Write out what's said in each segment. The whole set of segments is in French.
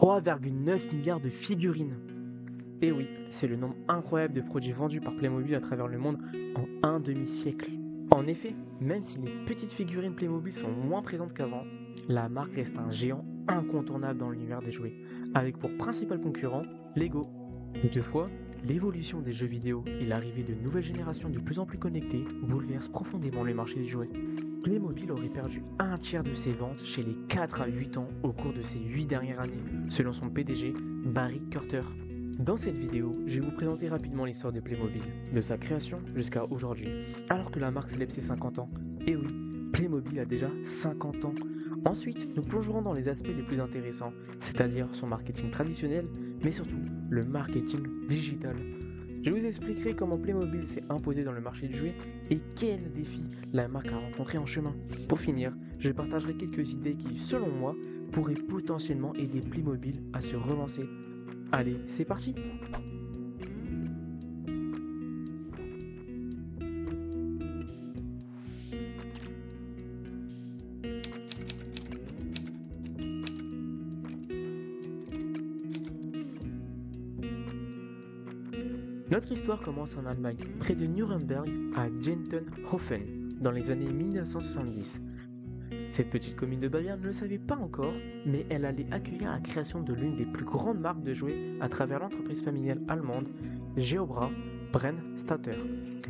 3,9 milliards de figurines. Et oui, c'est le nombre incroyable de produits vendus par Playmobil à travers le monde en un demi-siècle. En effet, même si les petites figurines Playmobil sont moins présentes qu'avant, la marque reste un géant incontournable dans l'univers des jouets, avec pour principal concurrent Lego. Toutefois, l'évolution des jeux vidéo et l'arrivée de nouvelles générations de plus en plus connectées bouleversent profondément le marché des jouets. Playmobil aurait perdu un tiers de ses ventes chez les 4 à 8 ans au cours de ces 8 dernières années, selon son PDG, Barry Carter. Dans cette vidéo, je vais vous présenter rapidement l'histoire de Playmobil, de sa création jusqu'à aujourd'hui, alors que la marque célèbre ses 50 ans. Et oui, Playmobil a déjà 50 ans. Ensuite, nous plongerons dans les aspects les plus intéressants, c'est-à-dire son marketing traditionnel, mais surtout le marketing digital. Je vous expliquerai comment Playmobil s'est imposé dans le marché du jouet et quels défis la marque a rencontrés en chemin. Pour finir, je partagerai quelques idées qui, selon moi, pourraient potentiellement aider Playmobil à se relancer. Allez, c'est parti! Notre histoire commence en Allemagne, près de Nuremberg, à Gentenhofen, dans les années 1970. Cette petite commune de Bavière ne le savait pas encore, mais elle allait accueillir la création de l'une des plus grandes marques de jouets à travers l'entreprise familiale allemande Geobra Brennstatter,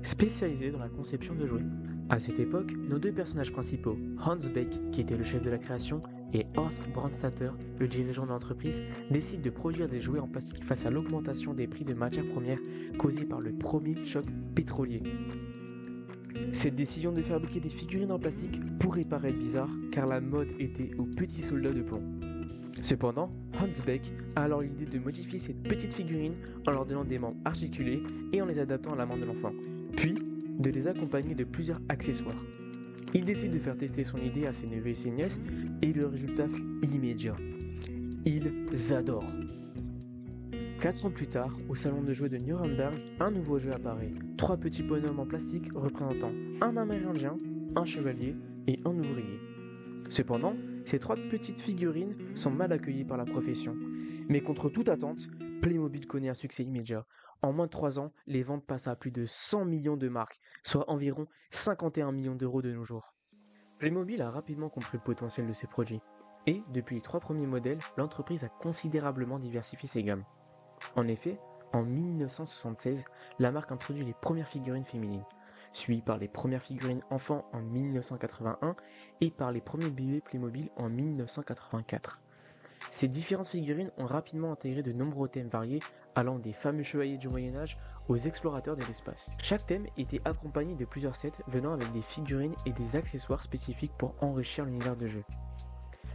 spécialisée dans la conception de jouets. À cette époque, nos deux personnages principaux, Hans Beck, qui était le chef de la création, et Horst Brandstatter, le dirigeant de l'entreprise, décident de produire des jouets en plastique face à l'augmentation des prix de matières premières causée par le premier choc pétrolier. Cette décision de fabriquer des figurines en plastique pourrait paraître bizarre car la mode était aux petits soldats de plomb. Cependant, Hans Beck a alors l'idée de modifier cette petite figurine en leur donnant des membres articulés et en les adaptant à la main de l'enfant, puis de les accompagner de plusieurs accessoires. Il décide de faire tester son idée à ses neveux et ses nièces et le résultat fut immédiat. Ils adorent. 4 ans plus tard, au salon de jouets de Nuremberg, un nouveau jeu apparaît. 3 petits bonhommes en plastique représentant un amérindien, un chevalier et un ouvrier. Cependant, ces 3 petites figurines sont mal accueillies par la profession. Mais contre toute attente, Playmobil connaît un succès immédiat. En moins de 3 ans, les ventes passent à plus de 100 millions de marques, soit environ 51 millions d'euros de nos jours. Playmobil a rapidement compris le potentiel de ses produits. Et, depuis les 3 premiers modèles, l'entreprise a considérablement diversifié ses gammes. En effet, en 1976, la marque introduit les premières figurines féminines, suivies par les premières figurines enfants en 1981 et par les premiers bébés Playmobil en 1984. Ces différentes figurines ont rapidement intégré de nombreux thèmes variés, allant des fameux chevaliers du Moyen-Âge aux explorateurs de l'espace. Chaque thème était accompagné de plusieurs sets venant avec des figurines et des accessoires spécifiques pour enrichir l'univers de jeu.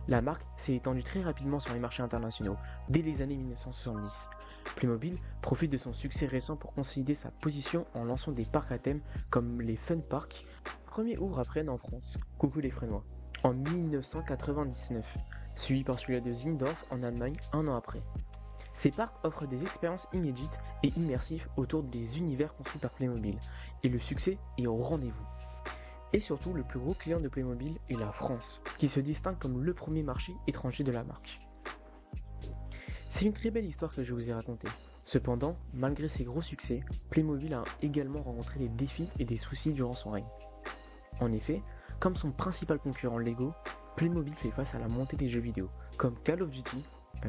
La marque s'est étendue très rapidement sur les marchés internationaux, dès les années 1970. Playmobil profite de son succès récent pour consolider sa position en lançant des parcs à thème comme les Fun Park. Le premier ouvre à Fresnes en France, coucou les Fresnois, en 1999, suivi par celui de Zindorf en Allemagne un an après. Ces parcs offrent des expériences inédites et immersives autour des univers construits par Playmobil, et le succès est au rendez-vous. Et surtout, le plus gros client de Playmobil est la France, qui se distingue comme le premier marché étranger de la marque. C'est une très belle histoire que je vous ai racontée. Cependant, malgré ses gros succès, Playmobil a également rencontré des défis et des soucis durant son règne. En effet, comme son principal concurrent Lego, Playmobil fait face à la montée des jeux vidéo, comme Call of Duty,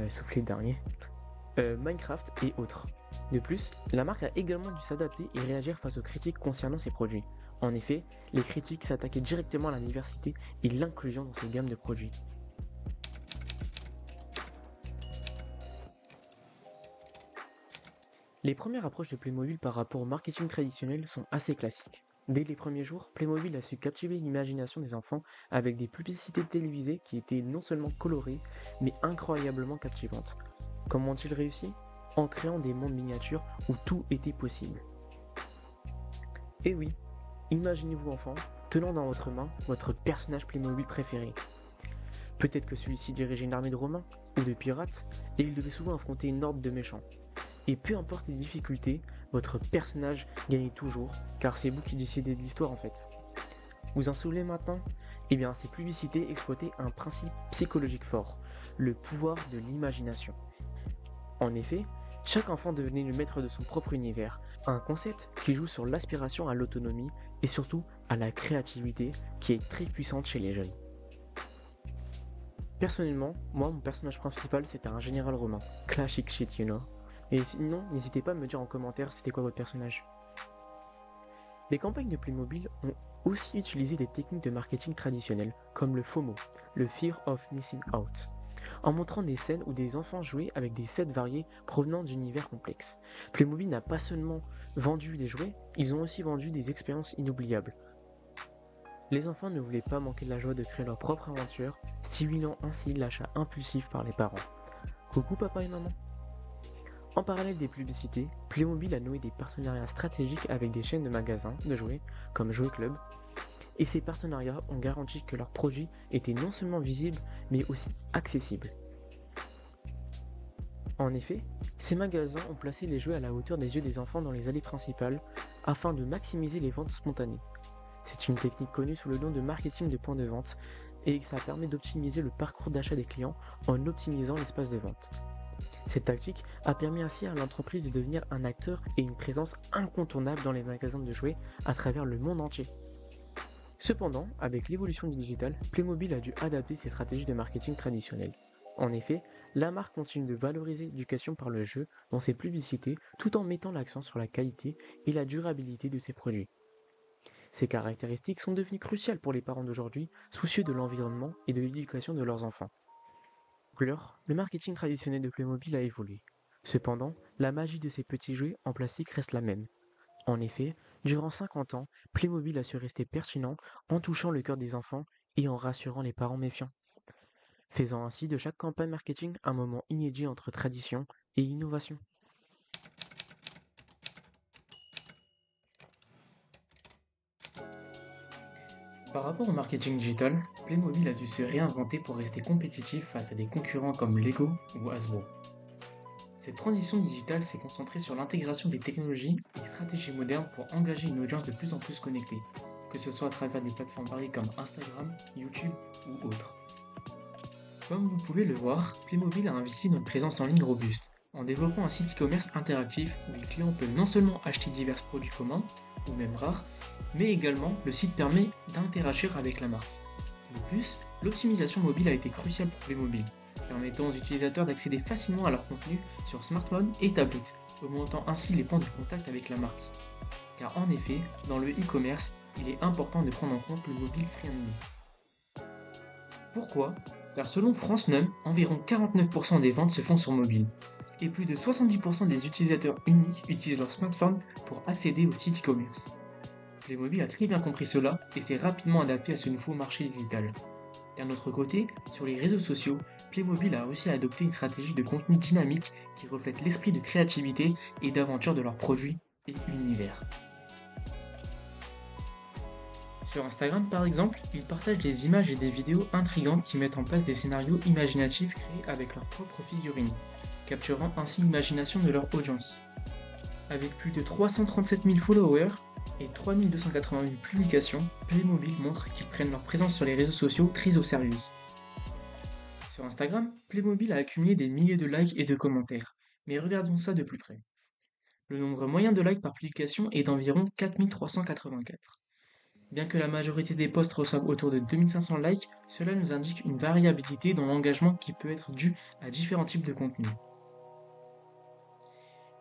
sauf les derniers, Minecraft et autres. De plus, la marque a également dû s'adapter et réagir face aux critiques concernant ses produits. En effet, les critiques s'attaquaient directement à la diversité et l'inclusion dans ses gammes de produits. Les premières approches de Playmobil par rapport au marketing traditionnel sont assez classiques. Dès les premiers jours, Playmobil a su captiver l'imagination des enfants avec des publicités télévisées qui étaient non seulement colorées, mais incroyablement captivantes. Comment ont-ils réussi? En créant des mondes miniatures où tout était possible. Et oui, imaginez-vous enfant, tenant dans votre main votre personnage Playmobil préféré. Peut-être que celui-ci dirigeait une armée de Romains ou de pirates et il devait souvent affronter une horde de méchants. Et peu importe les difficultés, votre personnage gagnait toujours, car c'est vous qui décidez de l'histoire en fait. Vous en souvenez maintenant? Eh bien, ces publicités exploitaient un principe psychologique fort. le pouvoir de l'imagination. En effet, chaque enfant devenait le maître de son propre univers, un concept qui joue sur l'aspiration à l'autonomie et surtout à la créativité qui est très puissante chez les jeunes. Personnellement, moi mon personnage principal c'était un général romain, classic shit you know. Et sinon, n'hésitez pas à me dire en commentaire c'était quoi votre personnage. Les campagnes de Playmobil ont aussi utilisé des techniques de marketing traditionnelles, comme le FOMO, le Fear of Missing Out, en montrant des scènes où des enfants jouaient avec des sets variés provenant d'univers complexes. Playmobil n'a pas seulement vendu des jouets, ils ont aussi vendu des expériences inoubliables. Les enfants ne voulaient pas manquer de la joie de créer leur propre aventure, stimulant ainsi l'achat impulsif par les parents. Coucou papa et maman. En parallèle des publicités, Playmobil a noué des partenariats stratégiques avec des chaînes de magasins de jouets comme Jouet Club, et ces partenariats ont garanti que leurs produits étaient non seulement visibles, mais aussi accessibles. En effet, ces magasins ont placé les jouets à la hauteur des yeux des enfants dans les allées principales, afin de maximiser les ventes spontanées. C'est une technique connue sous le nom de marketing de point de vente, et ça permet d'optimiser le parcours d'achat des clients en optimisant l'espace de vente. Cette tactique a permis ainsi à l'entreprise de devenir un acteur et une présence incontournable dans les magasins de jouets à travers le monde entier. Cependant, avec l'évolution du digital, Playmobil a dû adapter ses stratégies de marketing traditionnelles. En effet, la marque continue de valoriser l'éducation par le jeu dans ses publicités tout en mettant l'accent sur la qualité et la durabilité de ses produits. Ces caractéristiques sont devenues cruciales pour les parents d'aujourd'hui, soucieux de l'environnement et de l'éducation de leurs enfants. Le marketing traditionnel de Playmobil a évolué. Cependant, la magie de ces petits jouets en plastique reste la même. En effet, durant 50 ans, Playmobil a su rester pertinent en touchant le cœur des enfants et en rassurant les parents méfiants, faisant ainsi de chaque campagne marketing un moment inédit entre tradition et innovation. Par rapport au marketing digital, Playmobil a dû se réinventer pour rester compétitif face à des concurrents comme Lego ou Hasbro. Cette transition digitale s'est concentrée sur l'intégration des technologies et stratégies modernes pour engager une audience de plus en plus connectée, que ce soit à travers des plateformes variées comme Instagram, YouTube ou autres. Comme vous pouvez le voir, Playmobil a investi dans une présence en ligne robuste, en développant un site e-commerce interactif où les clients peuvent non seulement acheter divers produits communs, ou même rares, mais également le site permet d'interagir avec la marque. De plus, l'optimisation mobile a été cruciale pour Playmobil, permettant aux utilisateurs d'accéder facilement à leur contenu sur smartphone et tablette, augmentant ainsi les points de contact avec la marque. Car en effet, dans le e-commerce, il est important de prendre en compte le mobile friendly. Pourquoi ? Car selon France Num, environ 49% des ventes se font sur mobile, et plus de 70% des utilisateurs uniques utilisent leur smartphone pour accéder au site e-commerce. Playmobil a très bien compris cela et s'est rapidement adapté à ce nouveau marché digital. D'un autre côté, sur les réseaux sociaux, Playmobil a aussi adopté une stratégie de contenu dynamique qui reflète l'esprit de créativité et d'aventure de leurs produits et univers. Sur Instagram par exemple, ils partagent des images et des vidéos intrigantes qui mettent en place des scénarios imaginatifs créés avec leurs propres figurines, capturant ainsi l'imagination de leur audience. Avec plus de 337 000 followers et 3288 publications, Playmobil montre qu'ils prennent leur présence sur les réseaux sociaux très au sérieux. Sur Instagram, Playmobil a accumulé des milliers de likes et de commentaires, mais regardons ça de plus près. Le nombre moyen de likes par publication est d'environ 4384. Bien que la majorité des posts reçoivent autour de 2500 likes, cela nous indique une variabilité dans l'engagement qui peut être due à différents types de contenus.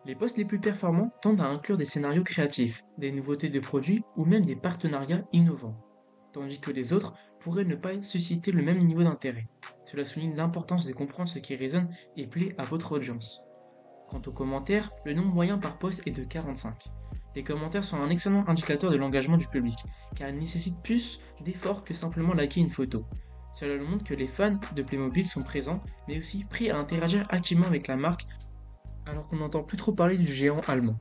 Les posts les plus performants tendent à inclure des scénarios créatifs, des nouveautés de produits ou même des partenariats innovants, tandis que les autres pourraient ne pas susciter le même niveau d'intérêt. Cela souligne l'importance de comprendre ce qui résonne et plaît à votre audience. Quant aux commentaires, le nombre moyen par post est de 45. Les commentaires sont un excellent indicateur de l'engagement du public, car ils nécessitent plus d'efforts que simplement liker une photo. Cela nous montre que les fans de Playmobil sont présents, mais aussi prêts à interagir activement avec la marque, alors qu'on n'entend plus trop parler du géant allemand.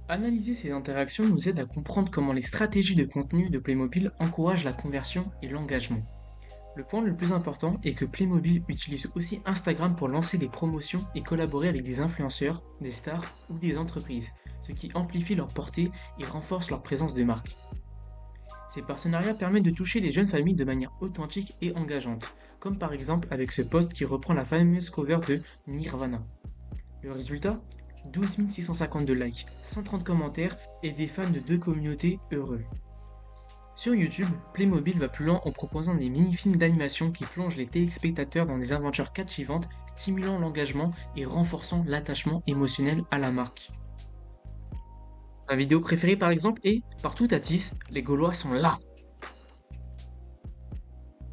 Analyser ces interactions nous aide à comprendre comment les stratégies de contenu de Playmobil encouragent la conversion et l'engagement. Le point le plus important est que Playmobil utilise aussi Instagram pour lancer des promotions et collaborer avec des influenceurs, des stars ou des entreprises, ce qui amplifie leur portée et renforce leur présence de marque. Ces partenariats permettent de toucher les jeunes familles de manière authentique et engageante, comme par exemple avec ce post qui reprend la fameuse cover de Nirvana. Le résultat 12 652 likes, 130 commentaires et des fans de deux communautés heureux. Sur YouTube, Playmobil va plus loin en proposant des mini-films d'animation qui plongent les téléspectateurs dans des aventures captivantes, stimulant l'engagement et renforçant l'attachement émotionnel à la marque. Ma vidéo préférée par exemple est Partout à Tis, les Gaulois sont là.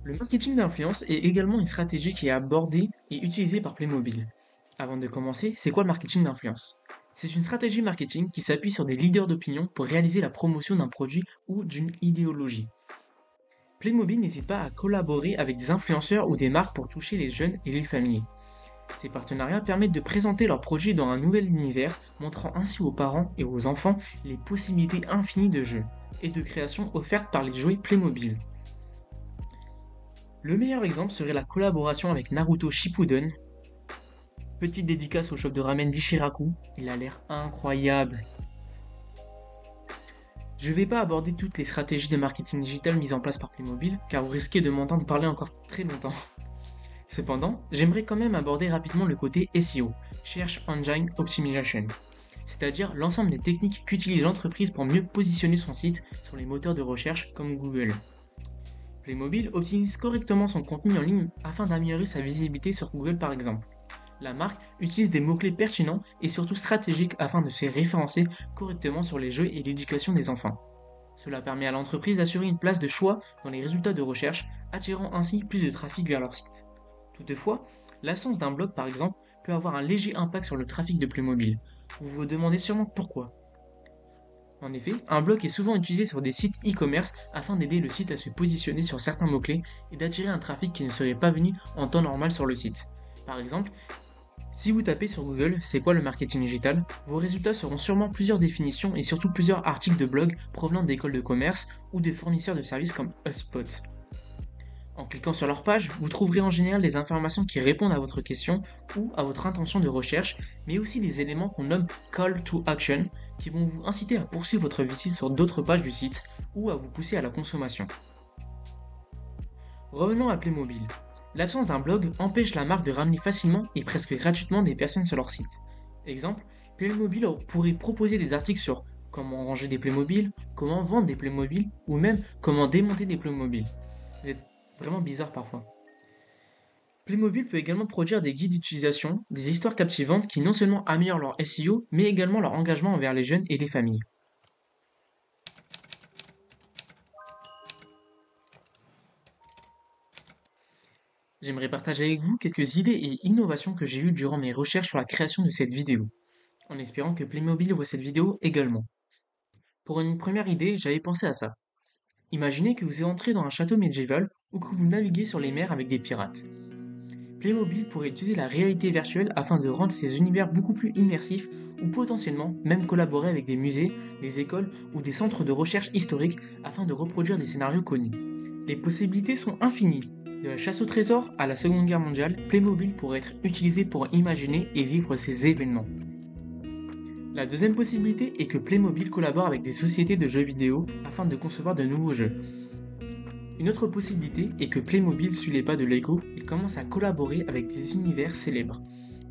Le marketing d'influence est également une stratégie qui est abordée et utilisée par Playmobil. Avant de commencer, c'est quoi le marketing d'influence? C'est une stratégie marketing qui s'appuie sur des leaders d'opinion pour réaliser la promotion d'un produit ou d'une idéologie. Playmobil n'hésite pas à collaborer avec des influenceurs ou des marques pour toucher les jeunes et les familles. Ces partenariats permettent de présenter leurs produits dans un nouvel univers, montrant ainsi aux parents et aux enfants les possibilités infinies de jeux et de création offertes par les jouets Playmobil. Le meilleur exemple serait la collaboration avec Naruto Shippuden. Petite dédicace au shop de ramen d'Ishiraku, il a l'air incroyable. Je ne vais pas aborder toutes les stratégies de marketing digital mises en place par Playmobil, car vous risquez de m'entendre parler encore très longtemps. Cependant, j'aimerais quand même aborder rapidement le côté SEO, Search Engine Optimization, c'est-à-dire l'ensemble des techniques qu'utilise l'entreprise pour mieux positionner son site sur les moteurs de recherche comme Google. Playmobil optimise correctement son contenu en ligne afin d'améliorer sa visibilité sur Google par exemple. La marque utilise des mots-clés pertinents et surtout stratégiques afin de se référencer correctement sur les jeux et l'éducation des enfants. Cela permet à l'entreprise d'assurer une place de choix dans les résultats de recherche, attirant ainsi plus de trafic vers leur site. Toutefois, l'absence d'un blog par exemple peut avoir un léger impact sur le trafic de Playmobil. Vous vous demandez sûrement pourquoi. En effet, un blog est souvent utilisé sur des sites e-commerce afin d'aider le site à se positionner sur certains mots-clés et d'attirer un trafic qui ne serait pas venu en temps normal sur le site. Par exemple, si vous tapez sur Google c'est quoi le marketing digital, vos résultats seront sûrement plusieurs définitions et surtout plusieurs articles de blog provenant d'écoles de commerce ou de fournisseurs de services comme HubSpot. En cliquant sur leur page, vous trouverez en général des informations qui répondent à votre question ou à votre intention de recherche, mais aussi des éléments qu'on nomme Call to Action qui vont vous inciter à poursuivre votre visite sur d'autres pages du site ou à vous pousser à la consommation. Revenons à Playmobil. L'absence d'un blog empêche la marque de ramener facilement et presque gratuitement des personnes sur leur site. Exemple, Playmobil pourrait proposer des articles sur comment ranger des Playmobil, comment vendre des Playmobil ou même comment démonter des Playmobil. Vous êtes vraiment bizarre parfois. Playmobil peut également produire des guides d'utilisation, des histoires captivantes qui non seulement améliorent leur SEO, mais également leur engagement envers les jeunes et les familles. J'aimerais partager avec vous quelques idées et innovations que j'ai eues durant mes recherches sur la création de cette vidéo, en espérant que Playmobil voit cette vidéo également. Pour une première idée, j'avais pensé à ça. Imaginez que vous entrez dans un château médiéval ou que vous naviguez sur les mers avec des pirates. Playmobil pourrait utiliser la réalité virtuelle afin de rendre ces univers beaucoup plus immersifs ou potentiellement même collaborer avec des musées, des écoles ou des centres de recherche historiques afin de reproduire des scénarios connus. Les possibilités sont infinies. De la chasse au trésor à la Seconde Guerre mondiale, Playmobil pourrait être utilisé pour imaginer et vivre ces événements. La deuxième possibilité est que Playmobil collabore avec des sociétés de jeux vidéo afin de concevoir de nouveaux jeux. Une autre possibilité est que Playmobil suit les pas de Lego et commence à collaborer avec des univers célèbres.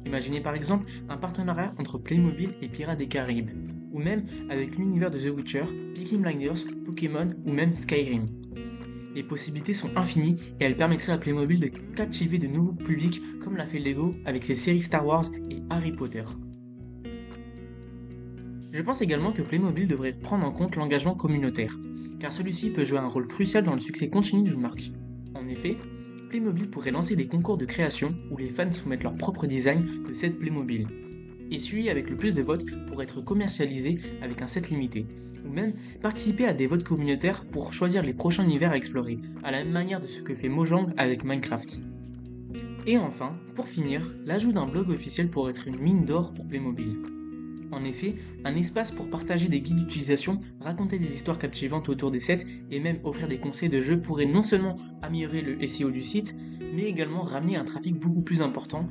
Imaginez par exemple un partenariat entre Playmobil et Pirates des Caraïbes, ou même avec l'univers de The Witcher, Peaky Blinders, Pokémon ou même Skyrim. Les possibilités sont infinies et elles permettraient à Playmobil de captiver de nouveaux publics comme l'a fait Lego avec ses séries Star Wars et Harry Potter. Je pense également que Playmobil devrait prendre en compte l'engagement communautaire, car celui-ci peut jouer un rôle crucial dans le succès continu d'une marque. En effet, Playmobil pourrait lancer des concours de création où les fans soumettent leur propre design de set Playmobil, et celui avec le plus de votes pourrait être commercialisé avec un set limité, ou même participer à des votes communautaires pour choisir les prochains univers à explorer, à la même manière de ce que fait Mojang avec Minecraft. Et enfin, pour finir, l'ajout d'un blog officiel pourrait être une mine d'or pour Playmobil. En effet, un espace pour partager des guides d'utilisation, raconter des histoires captivantes autour des sets et même offrir des conseils de jeu pourrait non seulement améliorer le SEO du site, mais également ramener un trafic beaucoup plus important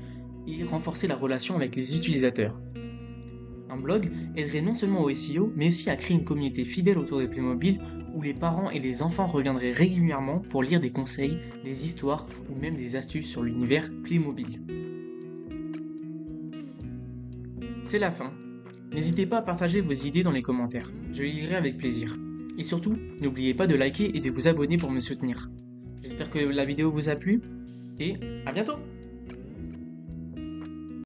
et renforcer la relation avec les utilisateurs. Un blog aiderait non seulement au SEO, mais aussi à créer une communauté fidèle autour de Playmobil où les parents et les enfants reviendraient régulièrement pour lire des conseils, des histoires ou même des astuces sur l'univers Playmobil. C'est la fin. N'hésitez pas à partager vos idées dans les commentaires, je les lirai avec plaisir. Et surtout, n'oubliez pas de liker et de vous abonner pour me soutenir. J'espère que la vidéo vous a plu, et à bientôt!